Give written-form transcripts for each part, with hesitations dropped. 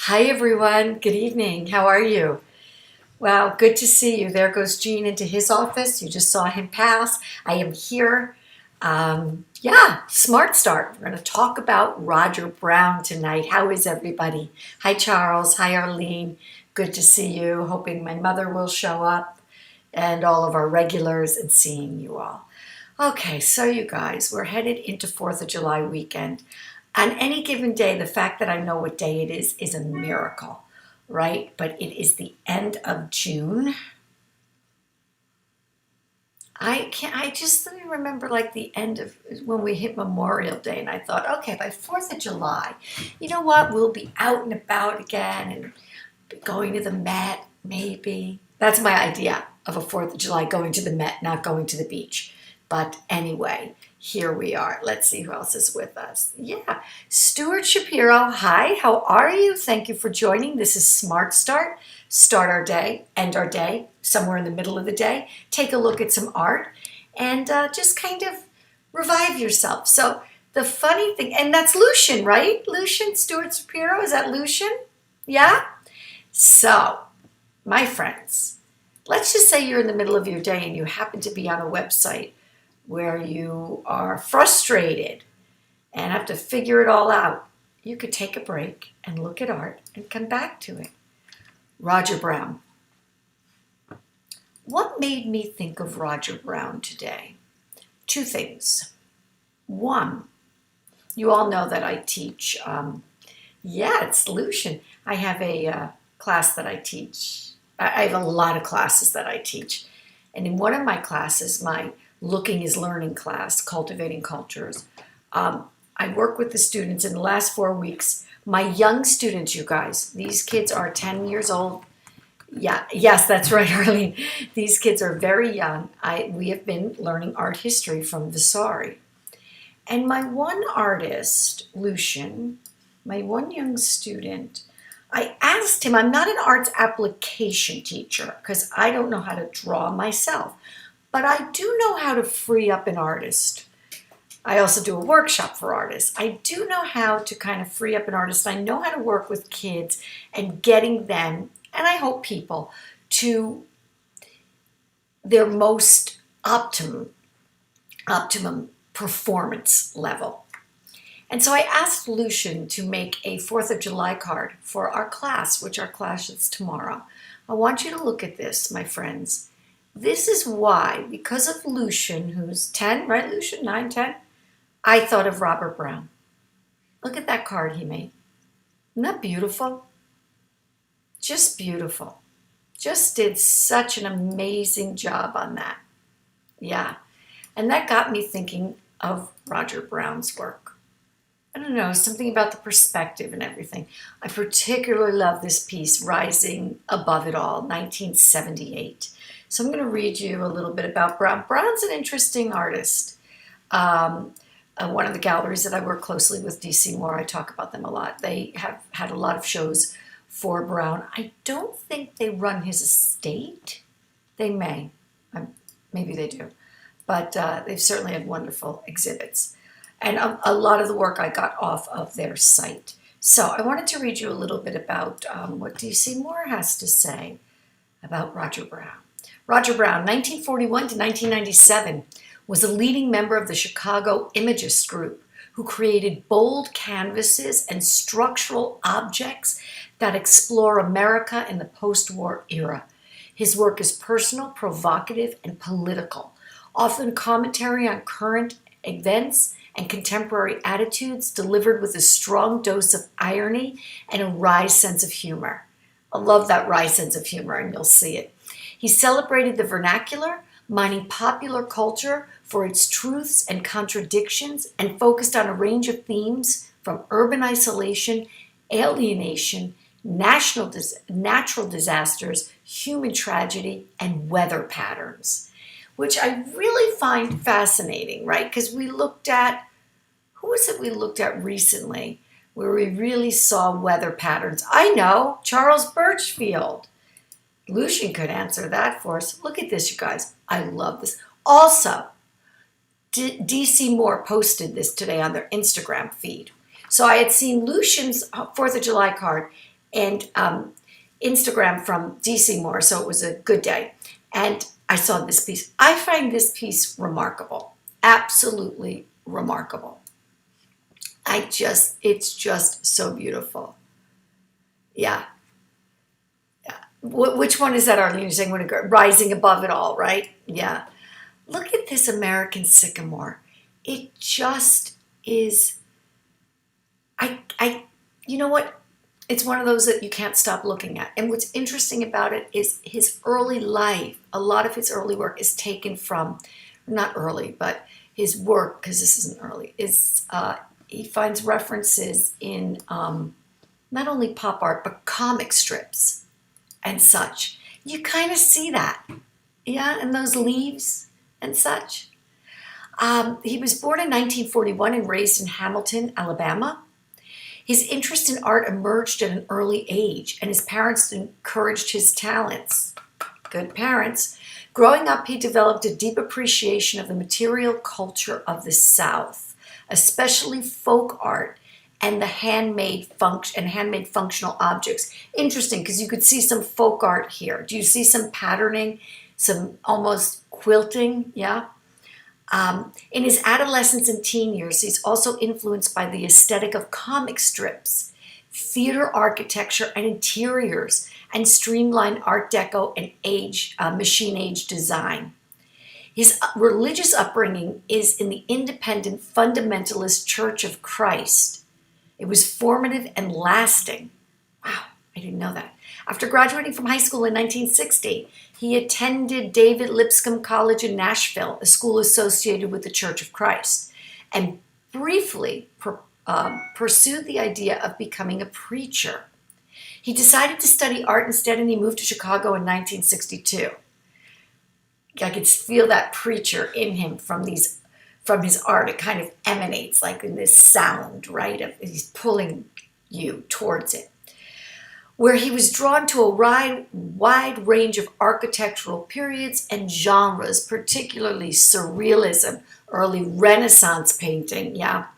Hi, everyone. Good evening. How are you? Wow, good to see you. There goes Gene into his office. You just saw him pass. I am here. Yeah, Smart Start. We're going to talk about Roger Brown tonight. How is everybody? Hi, Charles. Hi, Arlene. Good to see you. Hoping my mother will show up and all of our regulars and seeing you all. Okay, so you guys, we're headed into 4th of July weekend. On any given day, the fact that I know what day it is a miracle, right? But it is the end of June. I just remember like the end of when we hit Memorial Day, and I thought, okay, by 4th of July, you know what? We'll be out and about again and going to the Met, maybe. That's my idea of a 4th of July, going to the Met, not going to the beach. But anyway, here we are. Let's see who else is with us. Yeah, Stuart Shapiro. Hi, how are you? Thank you for joining. This is Smart Start. Start our day, end our day, somewhere in the middle of the day. Take a look at some art and just kind of revive yourself. So the funny thing, and that's Lucian, right? Lucian, Stuart Shapiro, is that Lucian? Yeah? So, my friends, let's just say you're in the middle of your day and you happen to be on a website where you are frustrated and have to figure it all out. You could take a break and look at art and come back to it. Roger Brown. What made me think of Roger Brown today? Two things. One, you all know that I teach, it's Lucian. I have a class that I teach. I have a lot of classes that I teach. And in one of my classes, my Looking is Learning class, Cultivating Cultures, I work with the students in the last 4 weeks. My young students, you guys, these kids are 10 years old. Yeah, yes, that's right, Arlene. These kids are very young. We have been learning art history from Vasari. And my one artist, Lucian, my one young student, I asked him, I'm not an arts application teacher because I don't know how to draw myself, but I do know how to free up an artist. I also do a workshop for artists. I do know how to kind of free up an artist. I know how to work with kids and getting them, and I hope people, to their most optimum performance level. And so I asked Lucian to make a 4th of July card for our class, which our class is tomorrow. I want you to look at this, my friends. This is why, because of Lucian, who's 10, right, Lucian? 9, 10? I thought of Robert Brown. Look at that card he made. Isn't that beautiful? Just beautiful. Just did such an amazing job on that. Yeah. And that got me thinking of Roger Brown's work. I don't know, something about the perspective and everything. I particularly love this piece, Rising Above It All, 1978. So I'm going to read you a little bit about Brown. Brown's an interesting artist. One of the galleries that I work closely with, DC Moore, I talk about them a lot. They have had a lot of shows for Brown. I don't think they run his estate. They may. Maybe they do. But they've certainly had wonderful exhibits. And a lot of the work I got off of their site. So I wanted to read you a little bit about what DC Moore has to say about Roger Brown. Roger Brown, 1941 to 1997, was a leading member of the Chicago Imagist group who created bold canvases and structural objects that explore America in the post-war era. His work is personal, provocative, and political, often commentary on current events and contemporary attitudes delivered with a strong dose of irony and a wry sense of humor. I love that wry sense of humor, and you'll see it. He celebrated the vernacular, mining popular culture for its truths and contradictions, and focused on a range of themes from urban isolation, alienation, natural disasters, human tragedy, and weather patterns, which I really find fascinating, right? Because we looked at, who was it we looked at recently where we really saw weather patterns? I know, Charles Birchfield. Lucian could answer that for us. Look at this, you guys. I love this. Also, DC Moore posted this today on their Instagram feed. So I had seen Lucian's 4th of July card, and Instagram from DC Moore, so it was a good day. And I saw this piece. I find this piece remarkable, absolutely remarkable. It's just so beautiful. Yeah. Which one is that, Arlene? You're saying rising above it all, right? Yeah. Look at this American sycamore. It just is. You know what? It's one of those that you can't stop looking at. And what's interesting about it is his early life. A lot of his early work is taken from, not early, but his work, because this isn't early, is he finds references in not only pop art, but comic strips and such. You kind of see that, yeah, and those leaves and such. He was born in 1941 and raised in Hamilton, Alabama. His interest in art emerged at an early age, and his parents encouraged his talents. Good parents. Growing up, he developed a deep appreciation of the material culture of the South, especially folk art and the handmade functional objects. Interesting, because you could see some folk art here. Do you see some patterning, some almost quilting? Yeah. In his adolescence and teen years, he's also influenced by the aesthetic of comic strips, theater architecture and interiors, and streamlined Art Deco and machine age design. His religious upbringing is in the independent fundamentalist Church of Christ. It was formative and lasting. Wow, I didn't know that. After graduating from high school in 1960, he attended David Lipscomb College in Nashville, a school associated with the Church of Christ, and briefly pursued the idea of becoming a preacher. He decided to study art instead, and he moved to Chicago in 1962. I could feel that preacher in him from his art. It kind of emanates like in this sound, right? He's pulling you towards it. Where he was drawn to a wide range of architectural periods and genres, particularly surrealism, early Renaissance painting, yeah,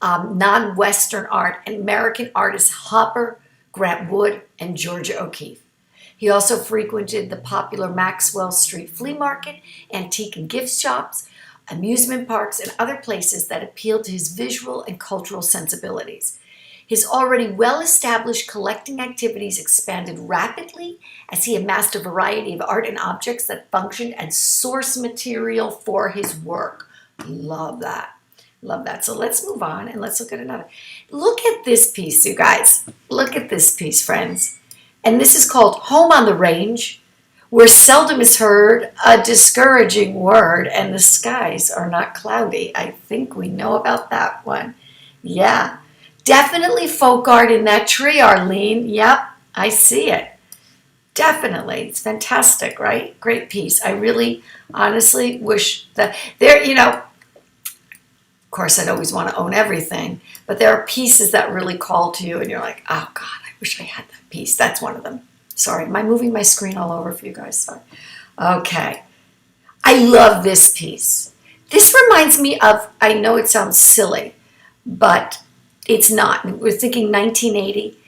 non-Western art, and American artists Hopper, Grant Wood, and Georgia O'Keeffe. He also frequented the popular Maxwell Street Flea Market, antique and gift shops, amusement parks, and other places that appealed to his visual and cultural sensibilities. His already well-established collecting activities expanded rapidly as he amassed a variety of art and objects that functioned as source material for his work. Love that. Love that. So let's move on and let's look at another. Look at this piece, you guys. Look at this piece, friends. And this is called Home on the Range, where seldom is heard a discouraging word and the skies are not cloudy. I think we know about that one. Yeah. Definitely folk art in that tree, Arlene. Yep, I see it. Definitely. It's fantastic, right? Great piece. I really, honestly wish that of course, I'd always want to own everything, but there are pieces that really call to you and you're like, oh God, I wish I had that piece. That's one of them. Sorry, am I moving my screen all over for you guys? Sorry. Okay. I love this piece. This reminds me of, I know it sounds silly, but it's not. We're thinking 1980.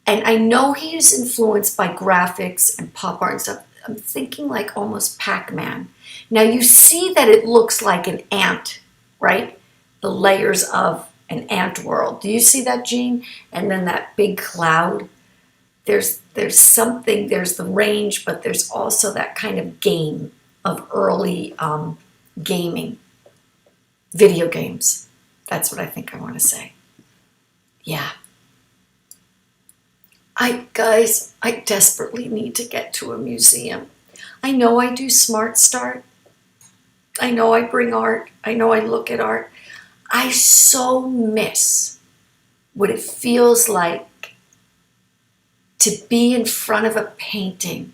And I know he is influenced by graphics and pop art and stuff. I'm thinking like almost Pac-Man. Now you see that it looks like an ant, right? The layers of an ant world. Do you see that, Jean? And then that big cloud. There's something, there's the range, but there's also that kind of game of early gaming, video games. That's what I think I want to say. Yeah. Guys, I desperately need to get to a museum. I know I do smart start. I know I bring art. I know I look at art. I so miss what it feels like to be in front of a painting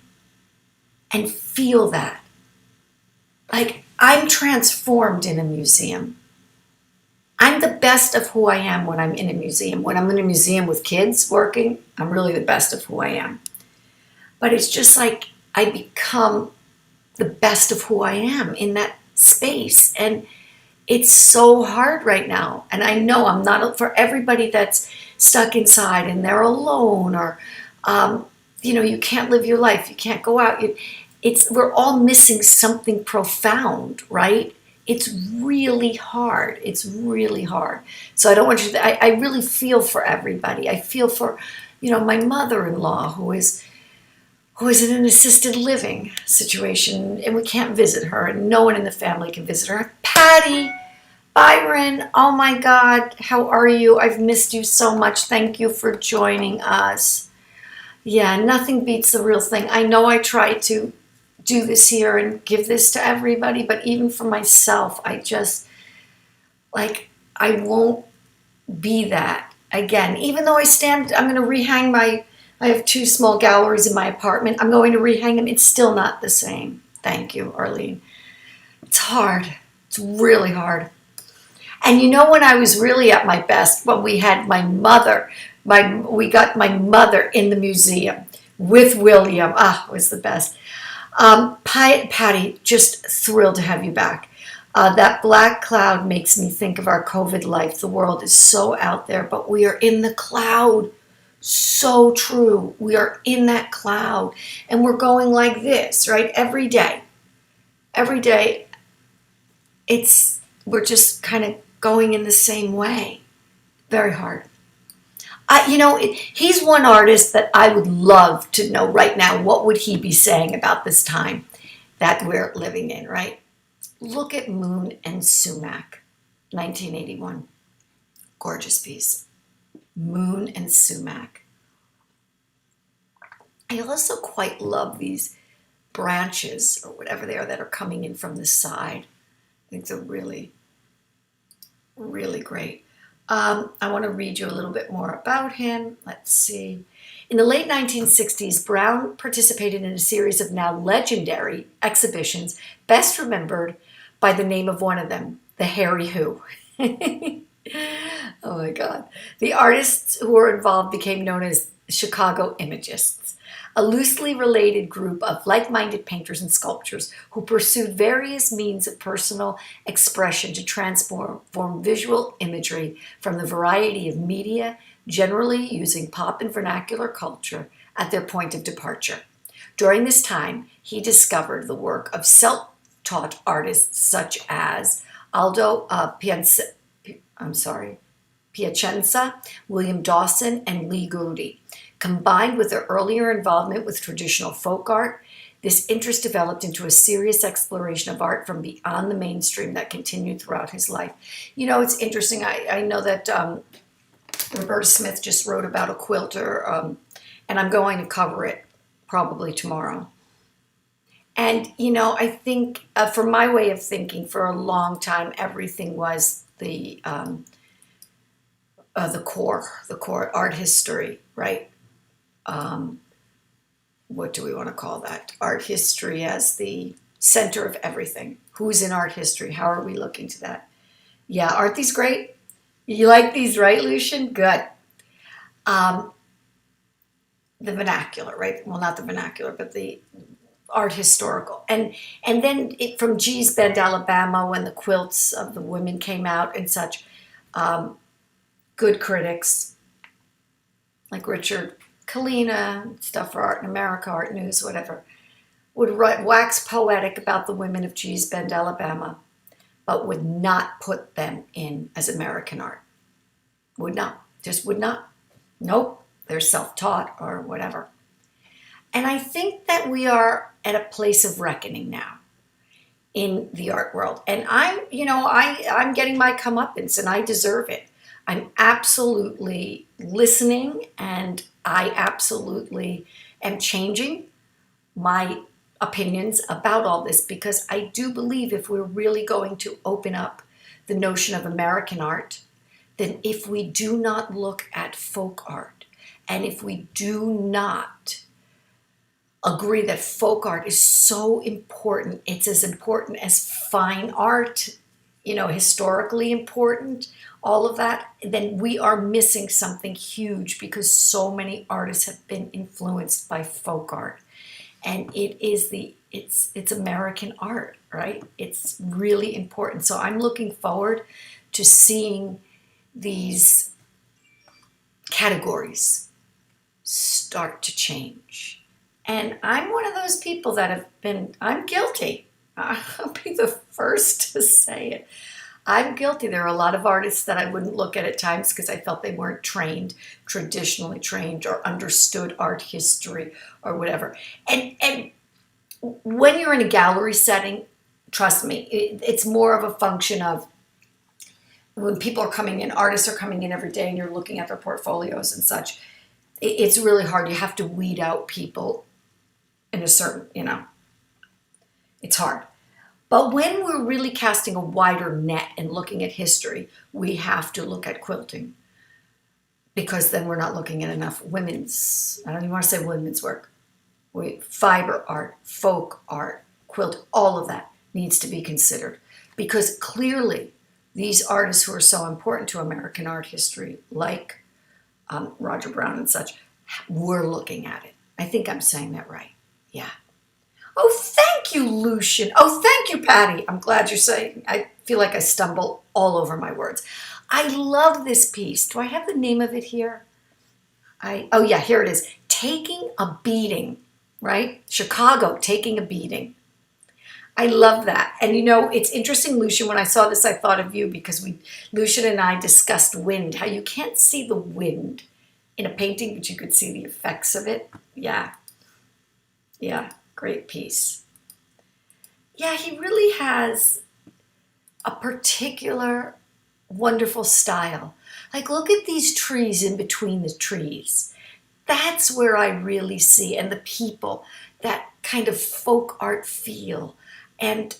and feel that. Like I'm transformed in a museum. I'm the best of who I am when I'm in a museum. When I'm in a museum with kids working, I'm really the best of who I am. But it's just like I become the best of who I am in that space. And It's so hard right now. And I know I'm not, for everybody that's stuck inside and they're alone, or, you can't live your life, you can't go out. We're all missing something profound, right? It's really hard. It's really hard. So I don't want you to, I really feel for everybody. I feel for, my mother-in-law who is in an assisted living situation, and we can't visit her, and no one in the family can visit her. Patty, Byron, oh my God, how are you? I've missed you so much. Thank you for joining us. Yeah, nothing beats the real thing. I know I try to do this here and give this to everybody, but even for myself, I won't be that again. Even though I'm going to rehang I have 2 small galleries in my apartment. I'm going to rehang them. It's still not the same. Thank you, Arlene. It's hard. It's really hard. And when I was really at my best, when we had my mother, we got my mother in the museum with William. It was the best. Patty, just thrilled to have you back. That black cloud makes me think of our COVID life. The world is so out there, but we are in the cloud. So true. We are in that cloud, and we're going like this, right? Every day. Every day, we're just kind of going in the same way. Very hard. He's one artist that I would love to know right now. What would he be saying about this time that we're living in, right? Look at Moon and Sumac, 1981. Gorgeous piece. Moon and Sumac. I also quite love these branches or whatever they are that are coming in from the side. I think they're really, really great. I want to read you a little bit more about him. Let's see. In the late 1960s, Brown participated in a series of now legendary exhibitions, best remembered by the name of one of them, the Harry Who. Oh my God. The artists who were involved became known as Chicago Imagists, a loosely related group of like-minded painters and sculptors who pursued various means of personal expression to transform visual imagery from the variety of media, generally using pop and vernacular culture at their point of departure. During this time, he discovered the work of self-taught artists such as Aldo Piacenza, William Dawson, and Lee Goody. Combined with their earlier involvement with traditional folk art, this interest developed into a serious exploration of art from beyond the mainstream that continued throughout his life. It's interesting. I know that Roberta Smith just wrote about a quilter, and I'm going to cover it probably tomorrow. And, I think for my way of thinking, for a long time, everything was the core art history, right? What do we want to call that? Art history as the center of everything. Who's in art history? How are we looking to that? Yeah, aren't these great? You like these, right, Lucian? Good. The vernacular, right? Well, not the vernacular, but the art historical. And then from Gee's Bend, Alabama, when the quilts of the women came out and such, good critics like Richard Kalina, stuff for Art in America, Art News, whatever, would wax poetic about the women of Gee's Bend, Alabama, but would not put them in as American art. Would not. Just would not. Nope. They're self-taught or whatever. And I think that we are at a place of reckoning now in the art world. And I'm getting my comeuppance, and I deserve it. I'm absolutely listening, and I absolutely am changing my opinions about all this, because I do believe if we're really going to open up the notion of American art, then if we do not look at folk art, and if we do not agree that folk art is so important, it's as important as fine art, historically important, all of that, then we are missing something huge, because so many artists have been influenced by folk art. And it is the it's American art, right? It's really important. So I'm looking forward to seeing these categories start to change. And I'm one of those people that I'm guilty. I'll be the first to say it. I'm guilty. There are a lot of artists that I wouldn't look at times because I felt they weren't traditionally trained, or understood art history or whatever. And when you're in a gallery setting, trust me, it's more of a function of when people are coming in, artists are coming in every day and you're looking at their portfolios and such. It's really hard. You have to weed out people in a certain, it's hard. But when we're really casting a wider net and looking at history, we have to look at quilting, because then we're not looking at enough women's, I don't even want to say women's work, fiber art, folk art, quilt, all of that needs to be considered, because clearly these artists who are so important to American art history, like Roger Brown and such, we're looking at it. I think I'm saying that right. Yeah. Oh, thank you, Lucian. Oh, thank you, Patty. I'm glad you're saying. I feel like I stumble all over my words. I love this piece. Do I have the name of it here? Oh yeah, here it is. Taking a Beating, right? Chicago, Taking a Beating. I love that. And it's interesting, Lucian, when I saw this, I thought of you, because Lucian and I discussed wind, how you can't see the wind in a painting, but you could see the effects of it. Yeah. Yeah. Great piece. Yeah, he really has a particular wonderful style. Like, look at these trees in between the trees. That's where I really see, and the people, that kind of folk art feel, and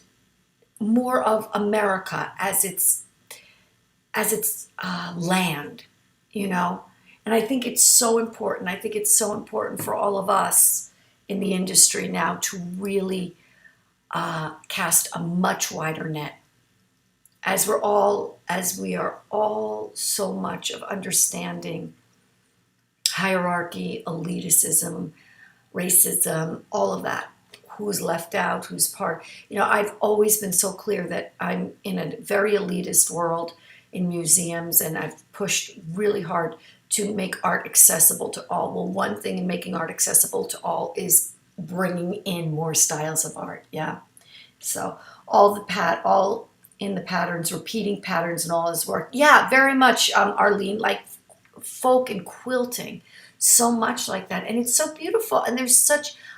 more of America as its land, And I think it's so important. I think it's so important for all of us in the industry now to really cast a much wider net, as we are all so much of understanding hierarchy, elitism, racism, all of that. Who's left out, who's part. I've always been so clear that I'm in a very elitist world in museums, and I've pushed really hard to make art accessible to all. Well, one thing in making art accessible to all is bringing in more styles of art. Yeah. So all in the patterns, repeating patterns in all his work. Yeah, very much, Arlene, like folk and quilting, so much like that. And it's so beautiful. And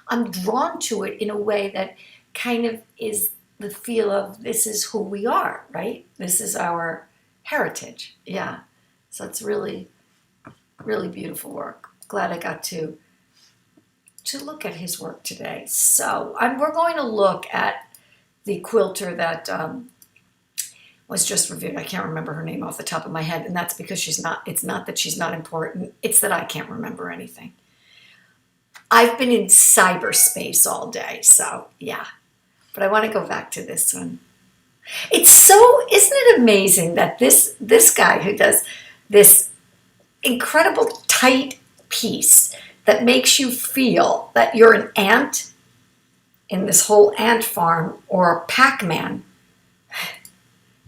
I'm drawn to it in a way that kind of is the feel of, this is who we are, right? This is our heritage. Yeah. So it's really, really beautiful work. Glad I got to look at his work today. So we're going to look at the quilter that was just reviewed. I can't remember her name off the top of my head, and that's because it's not that she's not important, it's that I can't remember anything. I've been in cyberspace all day, so yeah. But I want to go back to this one. Isn't it amazing that this guy who does this incredible tight piece that makes you feel that you're an ant in this whole ant farm, or a Pac-Man,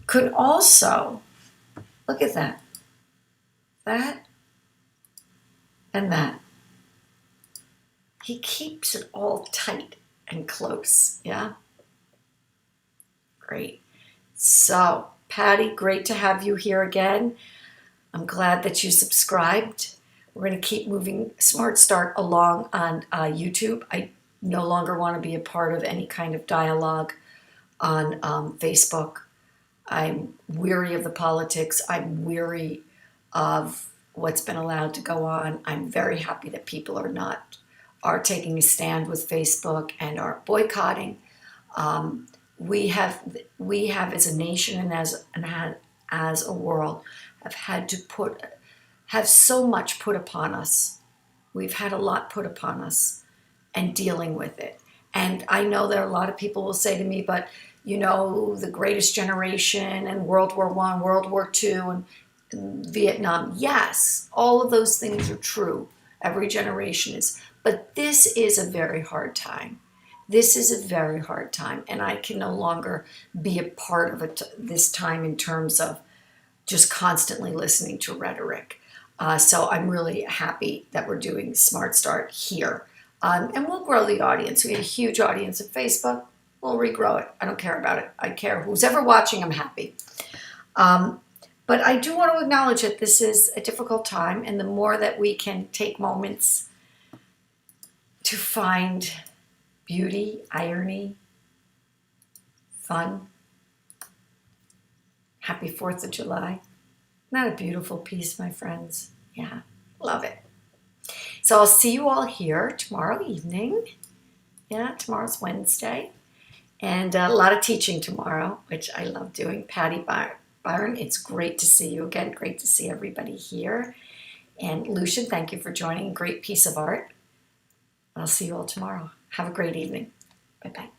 could also, look at that and that. He keeps it all tight and close, yeah? Great. So, Patty, great to have you here again. I'm glad that you subscribed. We're going to keep moving smART stART along on YouTube. I no longer want to be a part of any kind of dialogue on Facebook. I'm weary of the politics. I'm weary of what's been allowed to go on. I'm very happy that people are taking a stand with Facebook and are boycotting. We have as a nation and as a world have so much put upon us. We've had a lot put upon us, and dealing with it. And I know that a lot of people will say to me, but the greatest generation, and World War I, World War II, and Vietnam. Yes, all of those things are true. Every generation is. But this is a very hard time. This is a very hard time, and I can no longer be a part of this time in terms of just constantly listening to rhetoric. So I'm really happy that we're doing Smart Start here. And we'll grow the audience. We had a huge audience at Facebook. We'll regrow it. I don't care about it. I care who's ever watching, I'm happy. But I do want to acknowledge that this is a difficult time, and the more that we can take moments to find beauty, irony, fun. Happy 4th of July. Not a beautiful piece, my friends? Yeah, love it. So I'll see you all here tomorrow evening. Yeah, tomorrow's Wednesday. And a lot of teaching tomorrow, which I love doing. Patty Byron, it's great to see you again. Great to see everybody here. And Lucian, thank you for joining. Great piece of art. I'll see you all tomorrow. Have a great evening. Bye-bye.